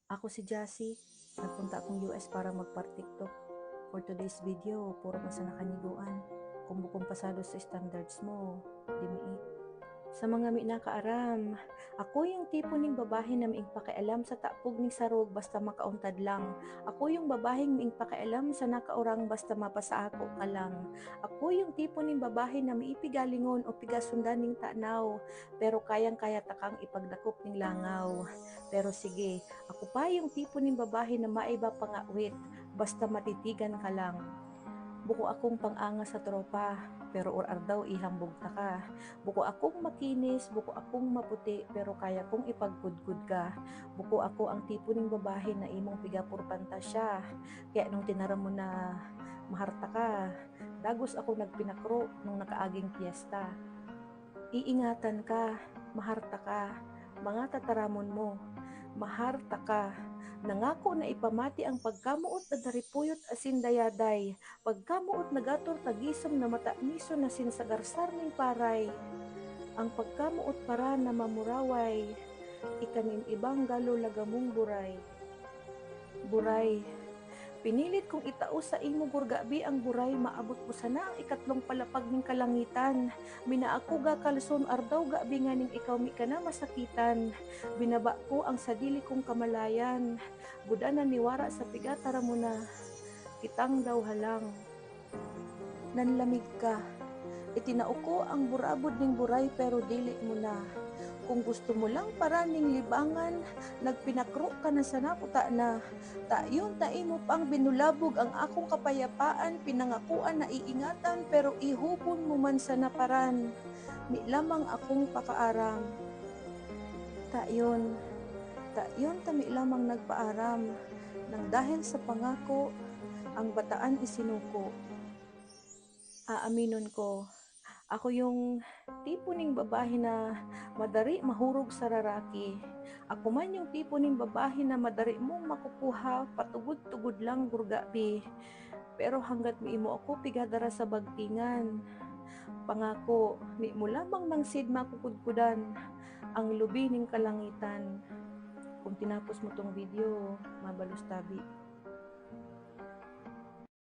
Ako si Jassy. Nagpunta akong US para magpar-TikTok. For today's video, puro man sa nakaniguan. Kung bukong pasado sa standards mo, di mi. Sa mga mi nakaaram, ako yung tipo ning babae na miing pakialam sa tapog ning sarog basta makauntad lang. Ako yung babaeng miing pakialam sa nakaurang basta mapasa ako ka lang. Ako yung tipo ning babae na miipigalingon o pigasundan ning tanaw, pero kayang-kaya takang ipagdakop ning langaw. Pero sige, ako pa yung tipo ning babae na maiba pangawit, basta matitigan ka lang. Buko akong pang-anga sa tropa, pero orar daw ihambog ta ka. Buko akong makinis, buko akong maputi, pero kaya kong ipagkudkud ka. Buko ako ang tipo ning babae na imong pigapur pantasya. Kaya nung tinaram mo na maharta ka, dagos ako nagpinakro nung nakaaging piyesta. Iingatan ka, maharta ka, mga tataramon mo, maharta ka. Nangako na ipamati ang pagkamuot na daripuyot asin dayaday, pagkamuot na gator tagisom na matamiso na sinsagarsar ning paray, ang pagkamuot para na mamuraway, ikanim ibang galo lagamong buray. Buray, pinilit kong itao sa imo gurgabi ang buray, maabot mo sana ang ikatlong palapag ning kalangitan. Minaakuga kalson ardaw gabi nga ning ikaw mi kana masakitan. Binaba ko ang sadili kong kamalayan. Buda na niwara sa pigatara mo na, kitang daw halang. Nanlamig ka. Itinao ko ang burabod ning buray pero dili mo na. Kung gusto mo lang paraning libangan, nagpinakro ka na sana puta na. Tayon ta imo pang binulabog ang akong kapayapaan, pinangakuan na iingatan pero ihubon mo man sa naparan. Mi lamang akong pakaaram. Tayon ta mi lamang nagpaaram, nang dahil sa pangako, ang bataan isinuko. Aaminon ko, ako yung tipo ning babae na madari mahurog sa raraki. Ako man yung tipo ning babae na madari mong makukuha, patugod-tugod lang gurgabi. Pero hanggat miimo ako pigadara sa bagtingan, pangako, mi mo lamang nang sid makukudkudan ang lubi ning kalangitan. Kung tinapos mo tong video, mabalos tabi.